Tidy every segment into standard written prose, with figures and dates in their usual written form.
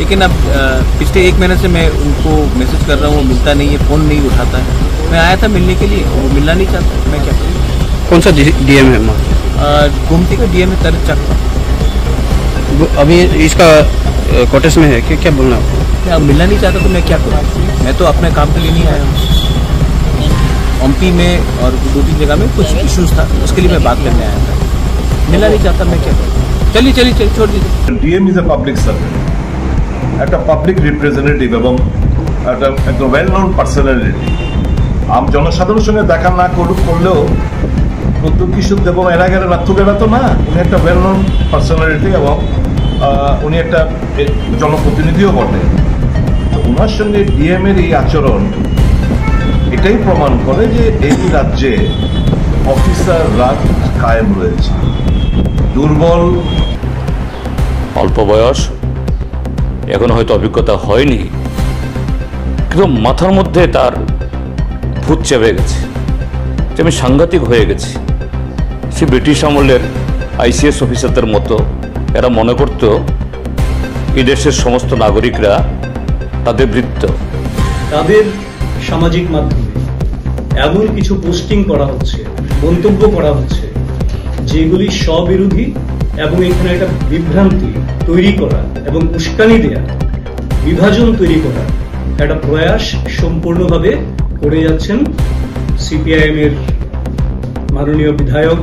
लेकिन अब पिछले 1 महीने से मैं उनको मैसेज कर रहा हूँ, वो मिलता नहीं है, फ़ोन नहीं उठाता है। मैं आया था मिलने के लिए, वो मिलना नहीं चाहता, मैं क्या करूँ। कौन सा डीएम है? गोमती का डीएम है, तरत चक। अभी इसका कोटेस में है, क्या बोलना आपको? क्या मिलना नहीं चाहता तो मैं क्या करूँ। मैं तो अपने काम के लिए नहीं आया हूँ। एमपी में और 2-3 जगह में कुछ इश्यूज था, उसके लिए मैं बात करने आया था। मिलना नहीं चाहता, मैं क्या करूँ। चलिए छोड़ दीजिए। DM is a public servant, একটা পাবলিক রিপ্রেজেন্টেটিভ এবং একটা ওয়েল নোন পার্সোনালিটি। আম জনসাধারণের সঙ্গে দেখা না করলেও প্রদ্যুৎ কিশোর দেবম এর আগে রাত্তুকেরা তো না, উনি একটা ওয়েল নোন পার্সোনালিটি এবং উনি একটা জনপ্রতিনিধিও বটে। তো ওনার সঙ্গে ডিএম এর এই আচরণ এটাই প্রমাণ করে যে এই রাজ্যে অফিসার রাজ কায়েম রয়েছে, দুর্বল। অল্প বয়স, এখন হয়তো অভিজ্ঞতা হয়নি, কিন্তু মাথার মধ্যে তার ভূত চেপে গেছে, আমি সাংঘাতিক হয়ে গেছি। সে ব্রিটিশ আমলের আইসিএস অফিসারদের মতো এরা মনে করত এই দেশের সমস্ত নাগরিকরা তাদের বৃত্ত। তাদের সামাজিক মাধ্যমে এমন কিছু পোস্টিং করা হচ্ছে, মন্তব্য করা হচ্ছে যেগুলি স্ববিরোধী এবং এখানে একটা বিভ্রান্তি তৈরি করা এবং উস্কানি দেয়া, বিভাজন তৈরি করা একটা প্রয়াস সম্পূর্ণভাবে করে যাচ্ছেন সিপিআইএম এর মাননীয় বিধায়ক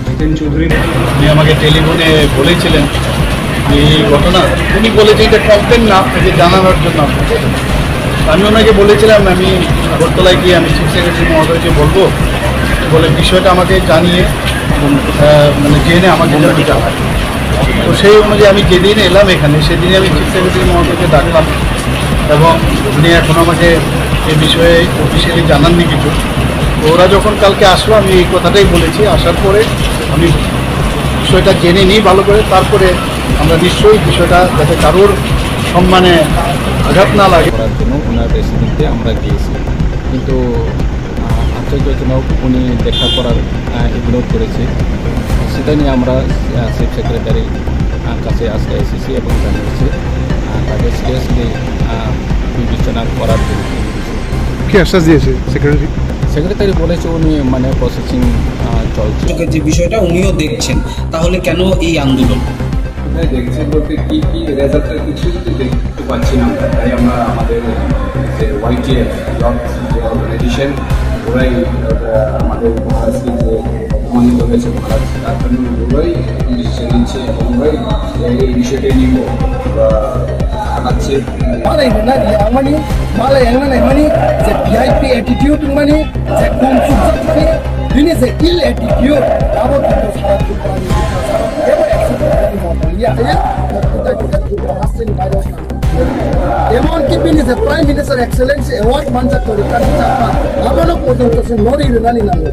জিতেন চৌধুরী। উনি আমাকে টেলিফোনে বলেছিলেন এই ঘটনা, উনি বলেছেন এটা কমপ্লেন না, আপনাকে জানানোর জন্য। আমি ওনাকে বলেছিলাম আমি আগরতলায় গিয়ে আমি চিফ সেক্রেটারি মহোদয়কে বলবো, বলে বিষয়টা আমাকে জানিয়ে মানে জেনে আমাকে জানায়। তো সেই অনুযায়ী আমি যেদিন এলাম এখানে, সেদিনই আমি চিফ সেক্রেটারি মহোদয়কে ডাকলাম এবং উনি এখন আমাকে এই বিষয়ে অফিসিয়ালি জানাননি কিছু। তো ওরা যখন কালকে আসলো আমি এই কথাটাই বলেছি, আসার পরে আমি বিষয়টা জেনে নিই ভালো করে, তারপরে আমরা নিশ্চয়ই বিষয়টা যাতে কারোর সম্মানে আঘাত না লাগে করার জন্য ওনার রেসিডেন্টে আমরা গিয়েছি, কিন্তু আশ্চর্যজনক উনি দেখা করার ইগনোর করেছে। সেটা নিয়ে আমরা চিফ সেক্রেটারির কাছে আজকে এসেছি এবং জানিয়েছি তাকে সিরিয়াসলি বিবেচনা করার জন্য। কি আশ্বাস দিয়েছে সেক্রেটারি? সেক্রেটারি বলেছে উনি মানে প্রসেসিং চলছে। যে বিষয়টা উনিও দেখছেন, তাহলে কেন এই আন্দোলন? দেখছেন বলতে কি রেজাল্টের কিছু দেখতে পাচ্ছি না, তাই আমরা আমাদের যে ওয়াইটিএফ জব যে অর্গানাইজেশন ওরাই আমাদের মহারাজকে যে অপমানিত হয়েছে মহারাজ, তার জন্য ওরাই ডিসিশন নিচ্ছে এবং ওরাই এই বিষয়টা নিয়ে আগাচ্ছে। Malay yang mana mani the VIP attitude mani the consumsi ini the ill attitude about the এমন কি বিনি the prime minister excellence award manja kori kan chapa abono pojonto nori nani nalo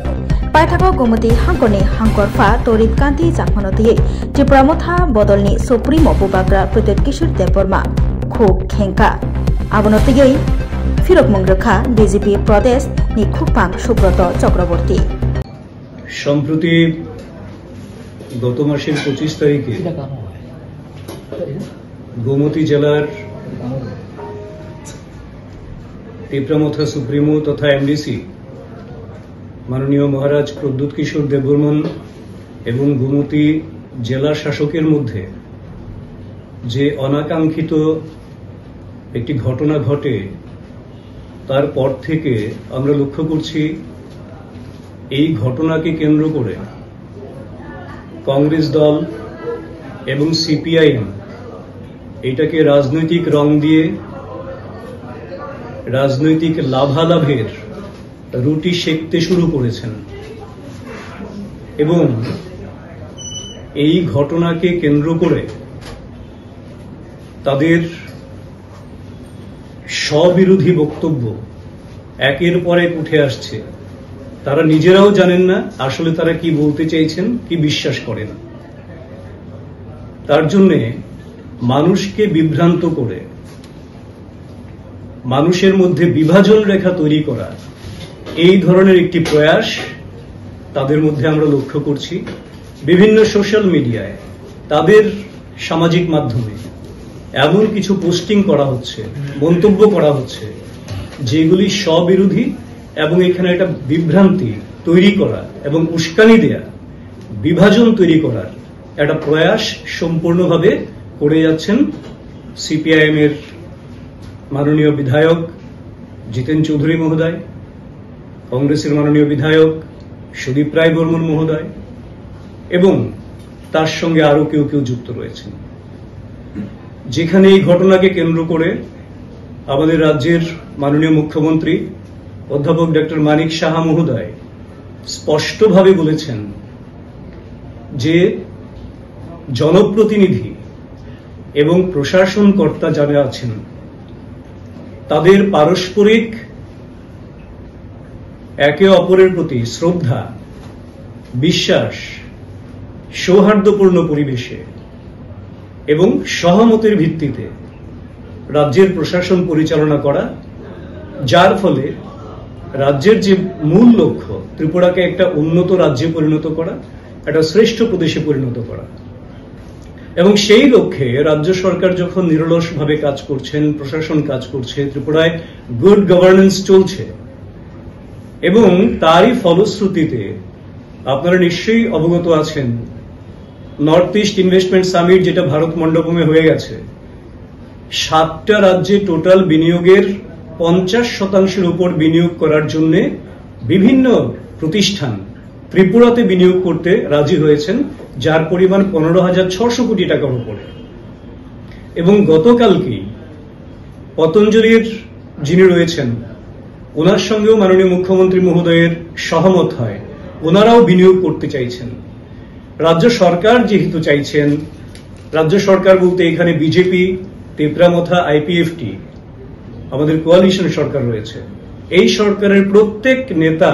पाइथागो गोमती हांकरनि हांकरफा तरित कान्ति जाखनोतियै त्रिपुरामथा बदलनि सुप्रीमो बुबाग्रा प्रद्युत किशोर देबबर्मा खुब खेंका आबनोतियै फिरक मंगरखा बीजेपी प्रदेश नि खुपां सुब्रत चक्रवर्ती। সম্প্রতি গত মাসের 25 তারিখে গোমতী জেলার ত্রিপুরামথা সুপ্রিমো তথা এমডিসি মাননীয় মহারাজ প্রদ্যুৎ কিশোর দেববর্মন এবং গোমতী জেলা শাসকের মধ্যে যে অনাকাঙ্ক্ষিত একটি ঘটনা ঘটে, তারপর থেকে আমরা লক্ষ্য করছি এই ঘটনাকে কেন্দ্র করে কংগ্রেস দল এবং সিপিআইএম এটাকে রাজনৈতিক রং দিয়ে রাজনৈতিক লাভালাভের রুটি সেঁকতে শুরু করেছেন এবং এই ঘটনাকে কেন্দ্র করে তাদের স্ববিরোধী বক্তব্য একের পর এক উঠে আসছে। তারা নিজেরাও জানেন না আসলে তারা কি বলতে চাইছেন, কি বিশ্বাস করেন। তার জন্য মানুষকে বিভ্রান্ত করে মানুষের মধ্যে বিভাজন রেখা তৈরি করা, এই ধরনের একটি প্রয়াস তাদের মধ্যে আমরা লক্ষ্য করছি। বিভিন্ন সোশ্যাল মিডিয়ায়, তাদের সামাজিক মাধ্যমে এমন কিছু পোস্টিং করা হচ্ছে, মন্তব্য করা হচ্ছে যেগুলি স্ববিরোধী এবং এখানে একটা বিভ্রান্তি তৈরি করা এবং উস্কানি দেয়া, বিভাজন তৈরি করার একটা প্রয়াস সম্পূর্ণভাবে করে যাচ্ছেন সিপিআইএম এর মাননীয় বিধায়ক জিতেন চৌধুরী মহোদয়, কংগ্রেসের মাননীয় বিধায়ক সুদীপ রায় বর্মন মহোদয় এবং তার সঙ্গে আরো কেউ কেউ যুক্ত রয়েছেন। যেখানে এই ঘটনাকে কেন্দ্র করে আমাদের রাজ্যের মাননীয় মুখ্যমন্ত্রী অধ্যাপক ডক্টর মানিক সাহা মহোদয় স্পষ্টভাবে বলেছেন যে জনপ্রতিনিধি এবং প্রশাসন কর্তা যারা আছেন তাদের পারস্পরিক একে অপরের প্রতি শ্রদ্ধা, বিশ্বাস, সৌহার্দ্যপূর্ণ পরিবেশে এবং সহমতের ভিত্তিতে রাজ্যের প্রশাসন পরিচালনা করা, যার ফলে রাজ্যের যে মূল লক্ষ্য ত্রিপুরাকে একটা উন্নত রাজ্যে পরিণত করা, একটা শ্রেষ্ঠ প্রদেশে পরিণত করা, এবং সেই লক্ষ্যে রাজ্য সরকার যখন নিরলসভাবে কাজ করছেন, প্রশাসন কাজ করছে, ত্রিপুরায় গুড গভর্নেন্স চলছে এবং তারই ফলশ্রুতিতে আপনারা নিশ্চয়ই অবগত আছেন নর্থ ইস্ট ইনভেস্টমেন্ট সামিট যেটা ভারত মণ্ডপমে হয়ে গেছে, 7টা রাজ্যে টোটাল বিনিয়োগের 50% উপর বিনিয়োগ করার জন্য বিভিন্ন প্রতিষ্ঠান ত্রিপুরাতে বিনিয়োগ করতে রাজি হয়েছেন, যার পরিমাণ 15,600 কোটি টাকার উপরে। এবং গতকালকেই পতঞ্জলির যিনি রয়েছেন ওনার সঙ্গেও মাননীয় মুখ্যমন্ত্রী মহোদয়ের সহমত হয়, ওনারাও বিনিয়োগ করতে চাইছেন। রাজ্য সরকার যেহেতু চাইছেন, রাজ্য সরকার বলতে এখানে বিজেপি, তেপরামথা, আইপিএফটি, আমাদের কোয়ালিশন সরকার রয়েছে, এই সরকারের প্রত্যেক নেতা,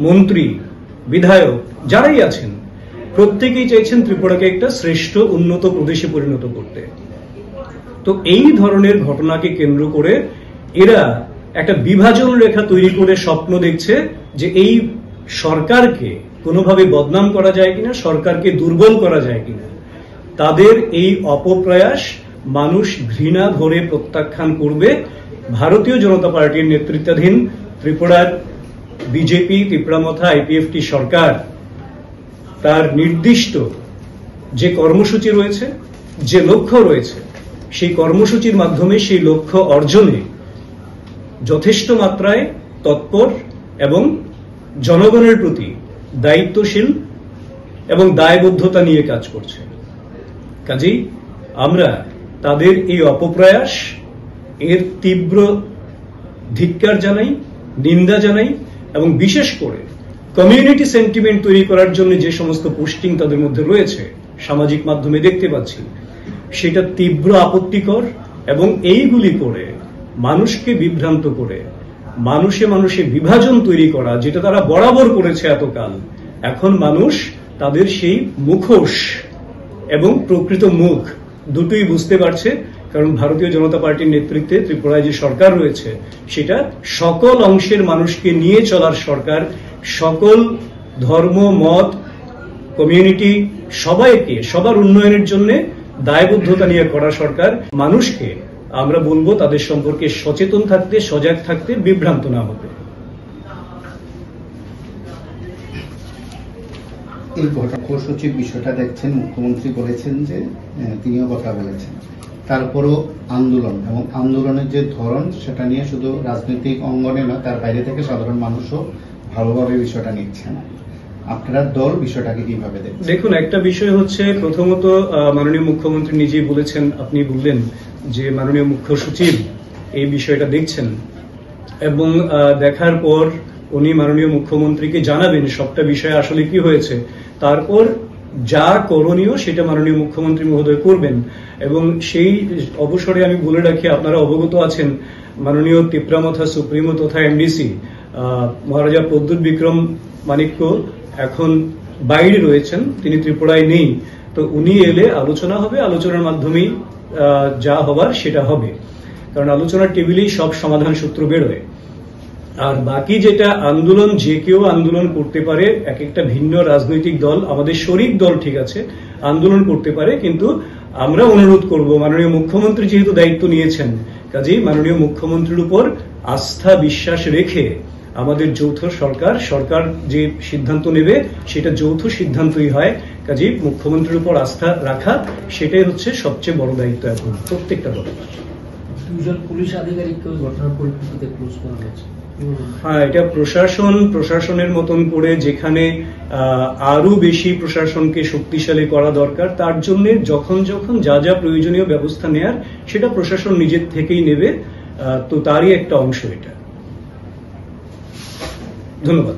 মন্ত্রী, বিধায়ক যারাই আছেন প্রত্যেকেই চাইছেন ত্রিপুরাকে একটা শ্রেষ্ঠ উন্নত প্রদেশে পরিণত করতে। তো এই ধরনের ঘটনাকে কেন্দ্র করে এরা একটা বিভাজন রেখা তৈরি করে স্বপ্ন দেখছে যে এই সরকারকে কোনোভাবে বদনাম করা যায় কিনা, সরকারকে দুর্বল করা যায় কিনা। তাদের এই অপপ্রয়াস মানুষ ঘৃণা ধরে প্রত্যাখ্যান করবে। ভারতীয় জনতা পার্টির নেতৃত্বাধীন ত্রিপুরার বিজেপি, তেপরামথা, আইপিএফটি সরকার তার নির্দিষ্ট যে কর্মসূচি রয়েছে, যে লক্ষ্য রয়েছে, সেই কর্মসূচির মাধ্যমে সেই লক্ষ্য অর্জনে যথেষ্ট মাত্রায় তৎপর এবং জনগণের প্রতি দায়িত্বশীল এবং দায়বদ্ধতা নিয়ে কাজ করছে। কাজেই আমরা তাদের এই অপপ্রয়াস এর তীব্র ধিক্কার জানাই, নিন্দা জানাই এবং বিশেষ করে কমিউনিটি সেন্টিমেন্ট তৈরি করার জন্য যে সমস্ত পোস্টিং তাদের মধ্যে রয়েছে সামাজিক মাধ্যমে দেখতে পাচ্ছি, সেটা তীব্র আপত্তিকর এবং এইগুলি করে মানুষকে বিভ্রান্ত করে মানুষে মানুষে বিভাজন তৈরি করা, যেটা তারা বরাবর করেছে এতকাল, এখন মানুষ তাদের সেই মুখোশ এবং প্রকৃত মুখ দুটোই বুঝতে পারছে। কারণ ভারতীয় জনতা পার্টির নেতৃত্বে ত্রিপুরায় যে সরকার রয়েছে সেটা সকল অংশের মানুষকে নিয়ে চলার সরকার, সকল ধর্ম, মত, কমিউনিটি সবাইকে সবার উন্নয়নের জন্য দায়বদ্ধতা নিয়ে করা সরকার। মানুষকে আমরা বলবো তাদের সম্পর্কে সচেতন থাকতে, সজাগ থাকতে, বিভ্রান্ত না হতে। এই সচিব বিষয়টা দেখছেন, মুখ্যমন্ত্রী বলেছেন যে তিনিও কথা বলেছেন, তারপরও আন্দোলন এবং আন্দোলনের যে ধরন সেটা নিয়ে শুধু রাজনৈতিক অঙ্গনে না, তার বাইরে থেকে সাধারণ মানুষও ভালোভাবে বিষয়টা নিচ্ছেন। আপনারা দল বিষয়টাকে কিভাবে দেখছেন? দেখুন, একটা বিষয় হচ্ছে, প্রথমত মাননীয় মুখ্যমন্ত্রী নিজেই বলেছেন, আপনি বললেন যে মাননীয় মুখ্য সচিব এই বিষয়টা দেখছেন এবং দেখার পর উনি মাননীয় মুখ্যমন্ত্রীকে জানাবেন সবটা বিষয় আসলে কি হয়েছে, তারপর যা করণীয় সেটা মাননীয় মুখ্যমন্ত্রী মহোদয় করবেন। এবং সেই অবসরে আমি বলে রাখি, আপনারা অবগত আছেন মাননীয় তেপরামথা সুপ্রিমো তথা এমডিসি মহারাজা প্রদ্যুৎ বিক্রম মানিক্য এখন বাইরে রয়েছেন, তিনি ত্রিপুরায় নেই। তো উনি এলে আলোচনা হবে, আলোচনার মাধ্যমেই যা হবার সেটা হবে, কারণ আলোচনার টেবিলেই সব সমাধান সূত্র বেরোয়। আর বাকি যেটা আন্দোলন, যে কেউ আন্দোলন করতে পারে, এক একটা ভিন্ন রাজনৈতিক দল, আমাদের শরিক দল ঠিক আছে, আন্দোলন করতে পারে, কিন্তু আমরা অনুরোধ করব, মাননীয় মুখ্যমন্ত্রী যেহেতু দায়িত্ব নিয়েছেন, কাজেই মাননীয় মুখ্যমন্ত্রীর উপর আস্থা বিশ্বাস রেখে আমাদের যৌথ সরকার যে সিদ্ধান্ত নেবে সেটা যৌথ সিদ্ধান্তই হয়। কাজেই মুখ্যমন্ত্রীর উপর আস্থা রাখা সেটাই হচ্ছে সবচেয়ে বড় দায়িত্ব এখন প্রত্যেকটা দলের। দুজন পুলিশ আধিকারিককে ঘটনার পরিপ্রেক্ষিতে ক্লোজ করা হয়েছে। হ্যাঁ, এটা প্রশাসনের মতন করে যেখানে আরো বেশি প্রশাসনকে শক্তিশালী করা দরকার, তার জন্য যখন যা যা প্রয়োজনীয় ব্যবস্থা নেয়ার সেটা প্রশাসন নিজের থেকেই নেবে। তো তারই একটা অংশ এটা। ধন্যবাদ।